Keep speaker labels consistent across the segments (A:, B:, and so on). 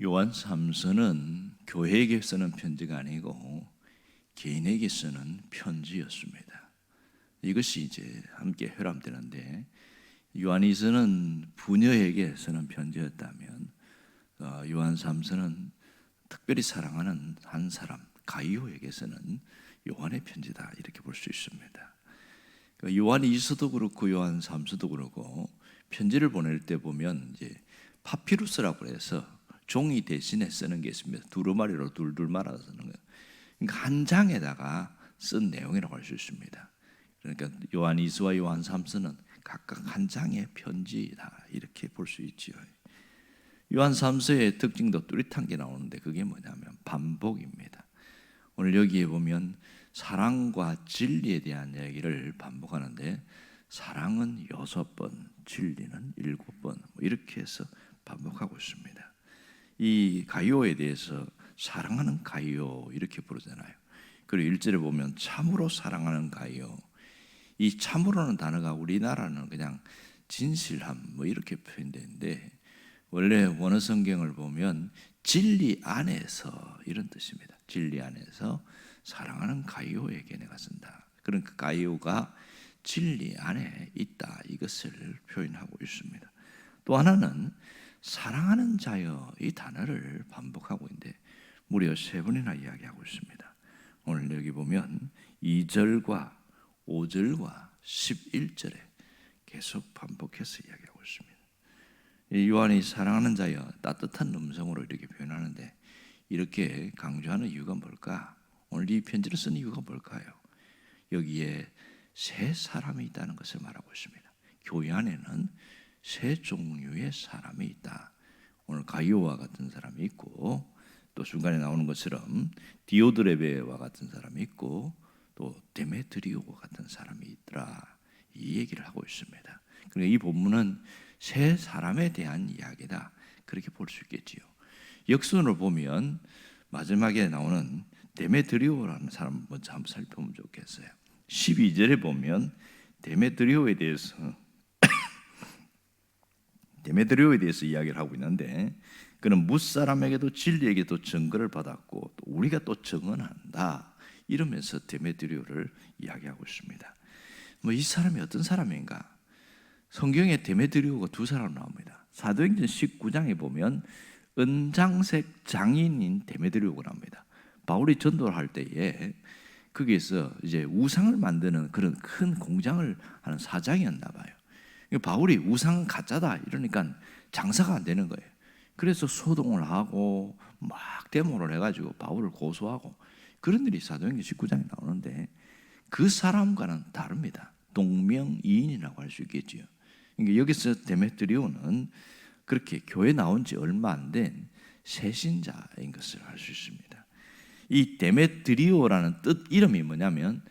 A: 요한 3서는 교회에게 쓰는 편지가 아니고 개인에게 쓰는 편지였습니다. 이것이 이제 함께 회람되는데, 요한 2서는 부녀에게 쓰는 편지였다면 요한 3서는 특별히 사랑하는 한 사람 가이오에게 쓰는 요한의 편지다, 이렇게 볼 수 있습니다. 요한 2서도 그렇고 요한 3서도 그렇고 편지를 보낼 때 보면 이제 파피루스라고 해서 종이 대신에 쓰는 게 있습니다. 두루마리로 둘둘 말아서 쓰는 거예요. 그러니까 한 장에다가 쓴 내용이라고 할 수 있습니다. 그러니까 요한 2서와 요한 3서는 각각 한 장의 편지다, 이렇게 볼 수 있지요. 요한 3서의 특징도 뚜렷한 게 나오는데, 그게 뭐냐면 반복입니다. 오늘 여기에 보면 사랑과 진리에 대한 이야기를 반복하는데, 사랑은 6번, 진리는 7번, 이렇게 해서 반복하고 있습니다. 이 가이오에 대해서 사랑하는 가이오, 이렇게 부르잖아요. 그리고 1절에 보면 참으로 사랑하는 가이오. 이 참으로는 단어가 우리나라는 그냥 진실함 이렇게 표현되는데, 원래 원어 성경을 보면 진리 안에서, 이런 뜻입니다. 진리 안에서 사랑하는 가이오에게 내가 쓴다. 그러니까 가이오가 진리 안에 있다, 이것을 표현하고 있습니다. 또 하나는 사랑하는 자여, 이 단어를 반복하고 있는데 무려 3번이나 이야기하고 있습니다. 오늘 여기 보면 2절과 5절과 11절에 계속 반복해서 이야기하고 있습니다. 요한이 사랑하는 자여, 따뜻한 음성으로 이렇게 표현하는데, 이렇게 강조하는 이유가 뭘까? 오늘 이 편지를 쓴 이유가 뭘까요? 여기에 세 사람이 있다는 것을 말하고 있습니다. 교회 안에는 세 종류의 사람이 있다. 오늘 가이오와 같은 사람이 있고, 또 중간에 나오는 것처럼 디오드레베와 같은 사람이 있고, 또 데메트리오와 같은 사람이 있더라, 이 얘기를 하고 있습니다. 그러니까 이 본문은 세 사람에 대한 이야기다, 그렇게 볼 수 있겠지요. 역순으로 보면 마지막에 나오는 데메트리오라는 사람 먼저 한번 살펴보면 좋겠어요. 12절에 보면 데메트리오에 대해서 이야기를 하고 있는데, 그는 뭇사람에게도 진리에게도 증거를 받았고 또 우리가 또 증언한다, 이러면서 데메트리오를 이야기하고 있습니다. 이 사람이 어떤 사람인가? 성경에 데메트리오가 2사람 나옵니다. 사도행전 19장에 보면 은장색 장인인 데메트리오가 나옵니다. 바울이 전도를 할 때에 거기에서 이제 우상을 만드는 그런 큰 공장을 하는 사장이었나 봐요. 바울이 우상은 가짜다 이러니까 장사가 안 되는 거예요. 그래서 소동을 하고 막 데모를 해가지고 바울을 고소하고, 그런 일이 사도행전 19장에 나오는데, 그 사람과는 다릅니다. 동명이인이라고 할 수 있겠지요. 그러니까 여기서 데메트리오는 그렇게 교회 나온 지 얼마 안 된 새신자인 것을 알 수 있습니다. 이 데메트리오라는 뜻 이름이 뭐냐면,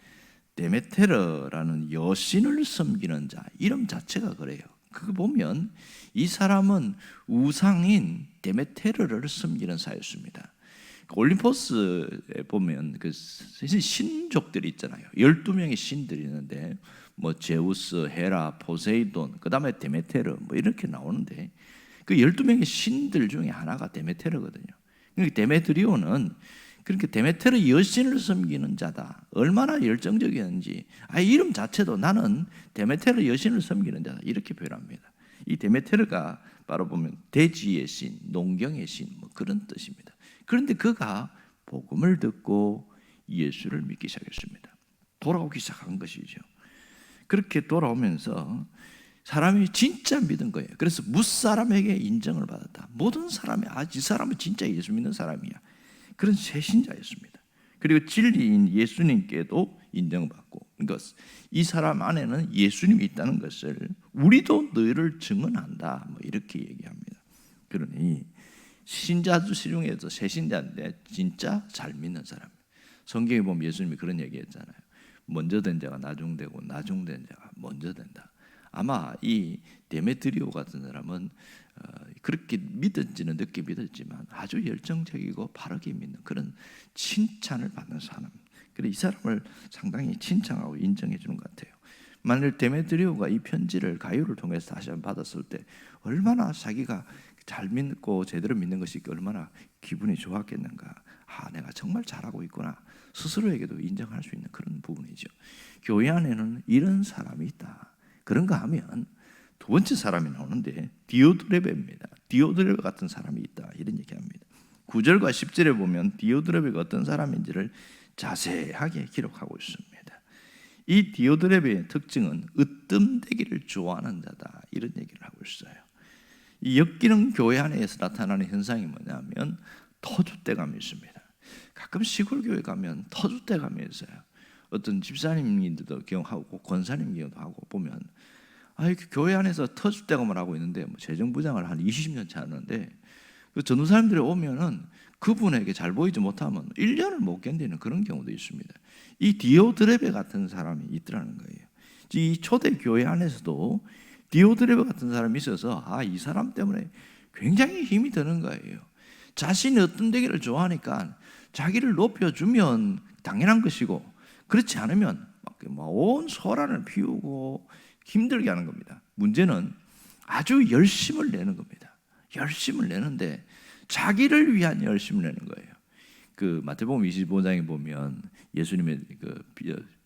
A: 데메테르라는 여신을 섬기는 자, 이름 자체가 그래요. 그거 보면 이 사람은 우상인 데메테르를 섬기는 자였습니다. 올림포스에 보면 그 신족들이 있잖아요. 12명의 신들이 있는데, 제우스, 헤라, 포세이돈, 그 다음에 데메테르 이렇게 나오는데, 그 12명의 신들 중에 하나가 데메테르거든요. 그러니까 데메트리오는 그렇게 데메테르 여신을 섬기는 자다. 얼마나 열정적이었는지, 이름 자체도 나는 데메테르 여신을 섬기는 자다, 이렇게 표현합니다. 이 데메테르가 바로 보면 대지의 신, 농경의 신, 그런 뜻입니다. 그런데 그가 복음을 듣고 예수를 믿기 시작했습니다. 돌아오기 시작한 것이죠. 그렇게 돌아오면서 사람이 진짜 믿은 거예요. 그래서 뭇사람에게 인정을 받았다. 모든 사람이 이 사람은 진짜 예수 믿는 사람이야, 그런 새신자였습니다. 그리고 진리인 예수님께도 인정받고, 그러니까 이 사람 안에는 예수님이 있다는 것을 우리도 너희를 증언한다, 이렇게 얘기합니다. 그러니 신자 중에서 새신자인데 진짜 잘 믿는 사람. 성경에 보면 예수님이 그런 얘기했잖아요. 먼저 된 자가 나중되고 나중된 자가 먼저 된다. 아마 이 데메트리오 같은 사람은 그렇게 믿은지는 늦게 믿었지만 아주 열정적이고 바르게 믿는 그런 칭찬을 받는 사람. 그래서 이 사람을 상당히 칭찬하고 인정해 주는 것 같아요. 만일 데메트리오가 이 편지를 가이오를 통해서 다시 한번 받았을 때 얼마나 자기가 잘 믿고 제대로 믿는 것이 얼마나 기분이 좋았겠는가. 내가 정말 잘하고 있구나. 스스로에게도 인정할 수 있는 그런 부분이죠. 교회 안에는 이런 사람이 있다. 그런가 하면 두 번째 사람이 나오는데 디오드레베입니다. 디오드레베 같은 사람이 있다. 이런 얘기합니다. 9절과 10절에 보면 디오드레베가 어떤 사람인지를 자세하게 기록하고 있습니다. 이 디오드레베의 특징은 으뜸되기를 좋아하는 자다. 이런 얘기를 하고 있어요. 이 엮이는 교회 안에서 나타나는 현상이 뭐냐면 터줏대감이 있습니다. 가끔 시골 교회 가면 터줏대감이 있어요. 어떤 집사님들도 경험하고 권사님 경험도 하고 보면 교회 안에서 터줏대감을 하고 있는데 재정부장을 한 20년 차였는데 그 전도사님들이 오면은 그분에게 잘 보이지 못하면 1년을 못 견디는 그런 경우도 있습니다. 이 디오드레베 같은 사람이 있더라는 거예요. 이 초대 교회 안에서도 디오드레베 같은 사람이 있어서 이 사람 때문에 굉장히 힘이 드는 거예요. 자신이 어떤 되기를 좋아하니까 자기를 높여주면 당연한 것이고 그렇지 않으면 온 소란을 피우고 힘들게 하는 겁니다. 문제는 아주 열심을 내는 겁니다. 열심을 내는데 자기를 위한 열심을 내는 거예요. 그 마태복음 25장에 보면 예수님의 그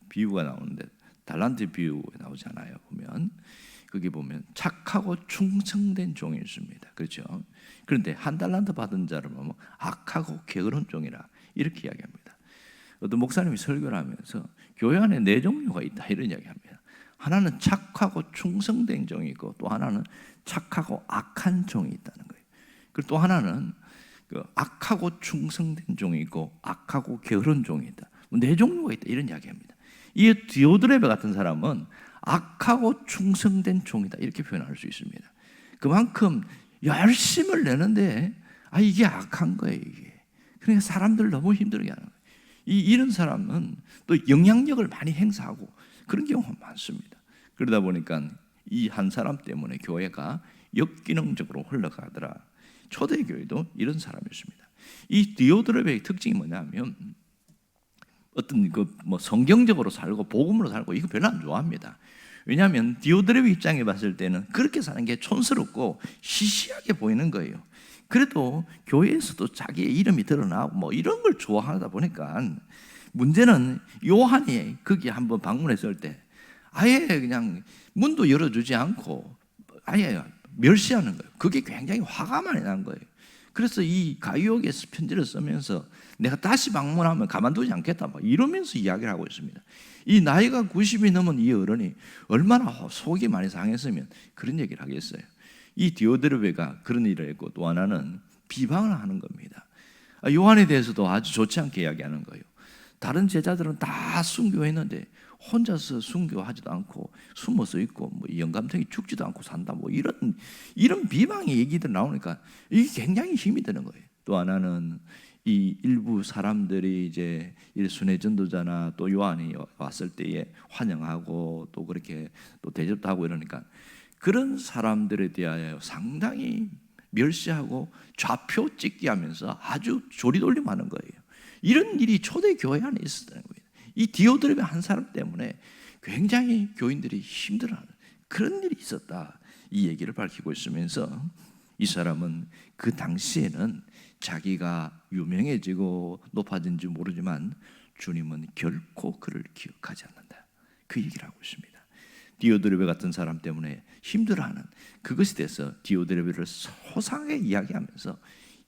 A: 비유가 나오는데 달란트 비유 나오잖아요. 보면 거기 보면 착하고 충성된 종이 있습니다. 그렇죠? 그런데 한 달란트 받은 자를 보면 악하고 게으른 종이라 이렇게 이야기합니다. 어떤 목사님이 설교를 하면서 교회 안에 네 종류가 있다 이런 이야기합니다. 하나는 착하고 충성된 종이 있고 또 하나는 착하고 악한 종이 있다는 거예요. 그리고 또 하나는 악하고 충성된 종이 있고 악하고 게으른 종이 있다. 네 종류가 있다 이런 이야기합니다. 이 디오드레베 같은 사람은 악하고 충성된 종이다 이렇게 표현할 수 있습니다. 그만큼 열심을 내는데 이게 악한 거예요. 이게. 그러니까 사람들 너무 힘들게 하는 거예요. 이런 사람은 또 영향력을 많이 행사하고 그런 경우가 많습니다. 그러다 보니까 이 한 사람 때문에 교회가 역기능적으로 흘러가더라. 초대교회도 이런 사람이었습니다. 이 디오드레베의 특징이 뭐냐면 어떤 성경적으로 살고 복음으로 살고 이거 별로 안 좋아합니다. 왜냐하면 디오드레베 입장에 봤을 때는 그렇게 사는 게 촌스럽고 시시하게 보이는 거예요. 그래도 교회에서도 자기의 이름이 드러나고 이런 걸 좋아하다 보니까 문제는 요한이 거기 한번 방문했을 때 아예 그냥 문도 열어주지 않고 아예 멸시하는 거예요. 그게 굉장히 화가 많이 난 거예요. 그래서 이 가이오에게서 편지를 쓰면서 내가 다시 방문하면 가만두지 않겠다 이러면서 이야기를 하고 있습니다. 이 나이가 90이 넘은 이 어른이 얼마나 속이 많이 상했으면 그런 얘기를 하겠어요. 이 디오드레베가 그런 일을 했고 또 하나는 비방을 하는 겁니다. 요한에 대해서도 아주 좋지 않게 이야기하는 거예요. 다른 제자들은 다 순교했는데 혼자서 순교하지도 않고 숨어서 있고 영감탱이 죽지도 않고 산다 이런 비방의 얘기들 나오니까 이게 굉장히 힘이 드는 거예요. 또 하나는 이 일부 사람들이 이제 순회 전도자나 또 요한이 왔을 때에 환영하고 또 그렇게 또 대접도 하고 이러니까 그런 사람들에 대하여 상당히 멸시하고 좌표 찍기 하면서 아주 조리돌림하는 거예요. 이런 일이 초대 교회 안에 있었다는 거예요. 이 디오드레베 한 사람 때문에 굉장히 교인들이 힘들어하는 그런 일이 있었다. 이 얘기를 밝히고 있으면서 이 사람은 그 당시에는 자기가 유명해지고 높아진지 모르지만 주님은 결코 그를 기억하지 않는다. 그 얘기를 하고 있습니다. 디오드레베 같은 사람 때문에 힘들어하는 그것에 대해서 디오드레베를 소상하게 이야기하면서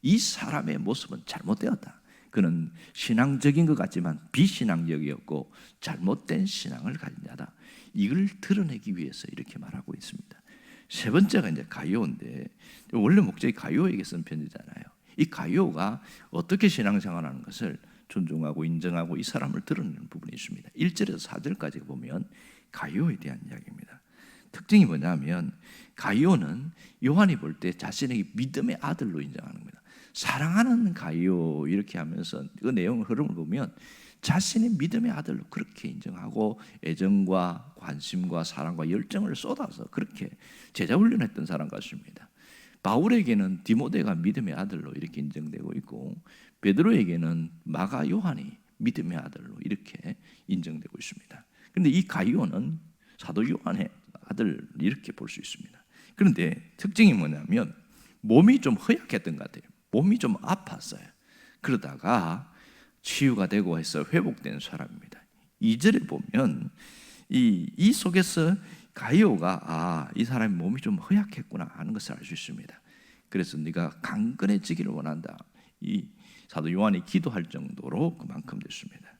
A: 이 사람의 모습은 잘못되었다. 그는 신앙적인 것 같지만 비신앙적이었고 잘못된 신앙을 가진 자다. 이걸 드러내기 위해서 이렇게 말하고 있습니다. 세 번째가 이제 가이오인데 원래 목적이 가이오에게 쓴 편지잖아요. 이 가이오가 어떻게 신앙생활하는 것을 존중하고 인정하고 이 사람을 드러내는 부분이 있습니다. 1절에서 4절까지 보면 가이오에 대한 이야기입니다. 특징이 뭐냐면 가이오는 요한이 볼 때 자신에게 믿음의 아들로 인정하는 겁니다. 사랑하는 가이오 이렇게 하면서 그 내용 흐름을 보면 자신의 믿음의 아들로 그렇게 인정하고 애정과 관심과 사랑과 열정을 쏟아서 그렇게 제자 훈련했던 사람 같습니다. 바울에게는 디모데가 믿음의 아들로 이렇게 인정되고 있고 베드로에게는 마가 요한이 믿음의 아들로 이렇게 인정되고 있습니다. 그런데 이 가이오는 사도 요한의 아들 이렇게 볼 수 있습니다. 그런데 특징이 뭐냐면 몸이 좀 허약했던 것 같아요. 몸이 좀 아팠어요. 그러다가 치유가 되고 해서 회복된 사람입니다. 2절에 보면 이 속에서 가이오가 이 사람의 몸이 좀 허약했구나 하는 것을 알 수 있습니다. 그래서 네가 강건해지기를 원한다. 이 사도 요한이 기도할 정도로 그만큼 됐습니다.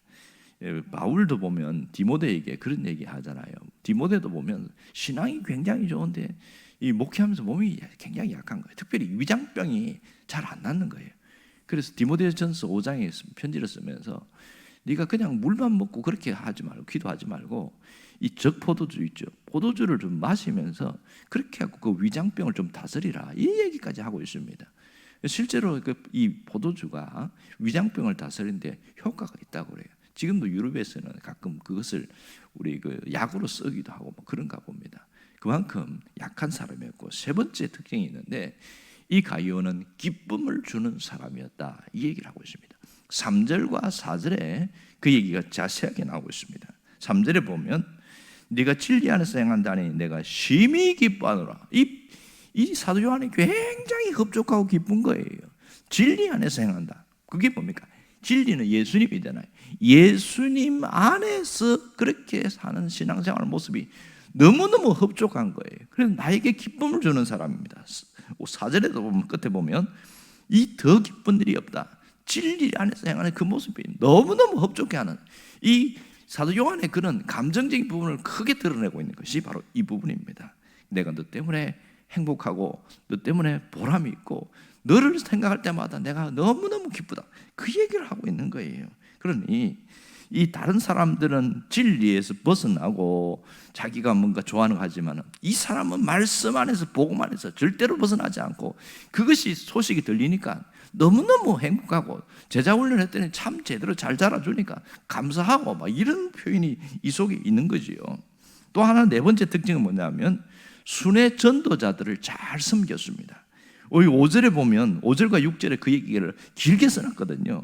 A: 바울도 보면 디모데에게 그런 얘기 하잖아요. 디모데도 보면 신앙이 굉장히 좋은데 이 목회하면서 몸이 굉장히 약한 거예요. 특별히 위장병이 잘 안 낫는 거예요. 그래서 디모데전서 5장에 편지를 쓰면서 네가 그냥 물만 먹고 그렇게 하지 말고 기도하지 말고 이 적포도주 있죠. 포도주를 좀 마시면서 그렇게 하고 그 위장병을 좀 다스리라. 이 얘기까지 하고 있습니다. 실제로 이 포도주가 위장병을 다스리는데 효과가 있다고 그래요. 지금도 유럽에서는 가끔 그것을 우리 약으로 쓰기도 하고 뭐 그런가 봅니다. 그만큼 약한 사람이었고, 세 번째 특징이 있는데 이 가이오는 기쁨을 주는 사람이었다. 이 얘기를 하고 있습니다. 3절과 4절에 그 얘기가 자세하게 나오고 있습니다. 3절에 보면 네가 진리 안에서 행한다니 내가 심히 기뻐하노라. 이 사도 요한이 굉장히 흡족하고 기쁜 거예요. 진리 안에서 행한다. 그게 뭡니까? 진리는 예수님이잖아요. 예수님 안에서 그렇게 사는 신앙생활 모습이 너무너무 흡족한 거예요. 그래서 나에게 기쁨을 주는 사람입니다. 4절에도 보면 끝에 보면 이 더 기쁜 일이 없다. 진리 안에서 행하는 그 모습이 너무너무 흡족해하는 이 사도 요한의 그런 감정적인 부분을 크게 드러내고 있는 것이 바로 이 부분입니다. 내가 너 때문에 행복하고 너 때문에 보람이 있고 너를 생각할 때마다 내가 너무너무 기쁘다. 그 얘기를 하고 있는 거예요. 그러니 이 다른 사람들은 진리에서 벗어나고 자기가 뭔가 좋아하는 거 하지만 이 사람은 말씀 안에서 복음 안에서 절대로 벗어나지 않고 그것이 소식이 들리니까 너무너무 행복하고 제자 훈련했더니 참 제대로 잘 자라주니까 감사하고 막 이런 표현이 이 속에 있는 거지요. 또 하나 네 번째 특징은 뭐냐면 순회 전도자들을 잘 섬겼습니다. 5절에 보면 5절과 6절에 그 얘기를 길게 써놨거든요.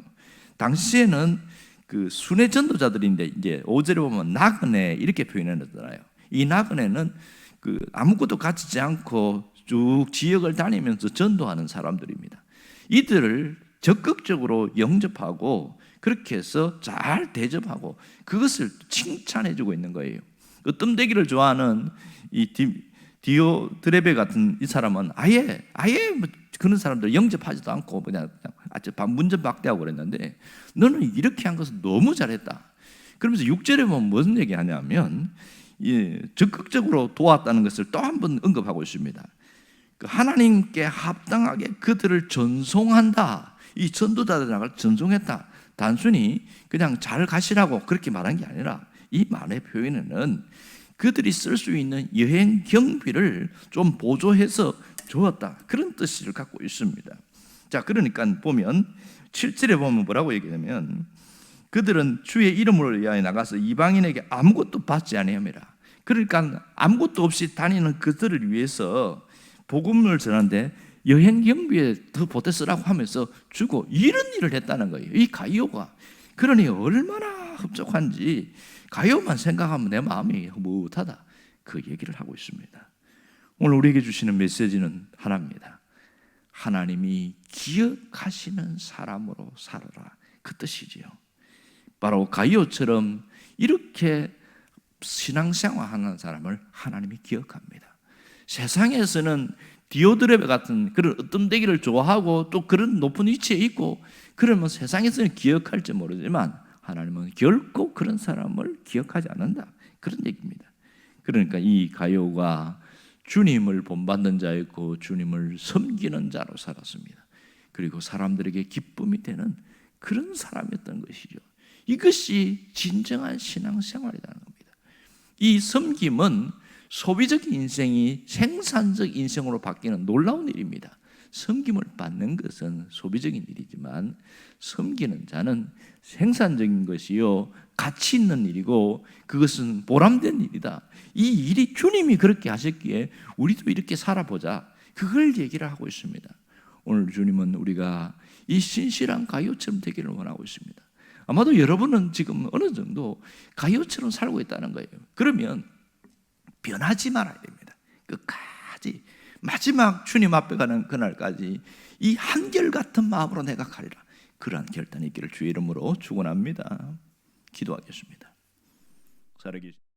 A: 당시에는 그 순회 전도자들인데 이제 5절에 보면 나그네 이렇게 표현해놨잖아요. 이 나그네는 그 아무것도 갖추지 않고 쭉 지역을 다니면서 전도하는 사람들입니다. 이들을 적극적으로 영접하고 그렇게 해서 잘 대접하고 그것을 칭찬해주고 있는 거예요. 그 뜸대기를 좋아하는 이 디오드레베 같은 이 사람은 아예 뭐 그런 사람들 영접하지도 않고 그냥 문전박대하고 그랬는데 너는 이렇게 한 것은 너무 잘했다. 그러면서 6절에 보면 무슨 얘기하냐면 적극적으로 도왔다는 것을 또 한 번 언급하고 있습니다. 하나님께 합당하게 그들을 전송한다. 이 전도자들을 전송했다. 단순히 그냥 잘 가시라고 그렇게 말한 게 아니라 이 말의 표현에는 그들이 쓸 수 있는 여행 경비를 좀 보조해서 주었다. 그런 뜻을 갖고 있습니다. 자, 그러니까 보면 7절에 보면 뭐라고 얘기하냐면 그들은 주의 이름을 위하여 나가서 이방인에게 아무것도 받지 아니함이라. 그러니까 아무것도 없이 다니는 그들을 위해서 복음을 전하는데 여행 경비에 더 보태 쓰라고 하면서 주고 이런 일을 했다는 거예요. 이 가이오가. 그러니 얼마나 흡족한지 가이오만 생각하면 내 마음이 흐뭇하다. 그 얘기를 하고 있습니다. 오늘 우리에게 주시는 메시지는 하나입니다. 하나님이 기억하시는 사람으로 살아라. 그 뜻이지요. 바로 가이오처럼 이렇게 신앙생활하는 사람을 하나님이 기억합니다. 세상에서는 디오드레베 같은 그런 뜸대기를 좋아하고 또 그런 높은 위치에 있고 그러면 세상에서는 기억할지 모르지만 하나님은 결코 그런 사람을 기억하지 않는다. 그런 얘기입니다. 그러니까 이 가이오가 주님을 본받는 자였고 주님을 섬기는 자로 살았습니다. 그리고 사람들에게 기쁨이 되는 그런 사람이었던 것이죠. 이것이 진정한 신앙생활이라는 겁니다. 이 섬김은 소비적 인생이 생산적 인생으로 바뀌는 놀라운 일입니다. 섬김을 받는 것은 소비적인 일이지만 섬기는 자는 생산적인 것이요 가치 있는 일이고 그것은 보람된 일이다. 이 일이 주님이 그렇게 하셨기에 우리도 이렇게 살아보자. 그걸 얘기를 하고 있습니다. 오늘 주님은 우리가 이 신실한 가이오처럼 되기를 원하고 있습니다. 아마도 여러분은 지금 어느 정도 가이오처럼 살고 있다는 거예요. 그러면 변하지 말아야 됩니다. 끝까지 마지막 주님 앞에 가는 그날까지 이 한결같은 마음으로 내가 가리라. 그러한 결단이 있기를 주의 이름으로 축원합니다. 기도하겠습니다. 살아계신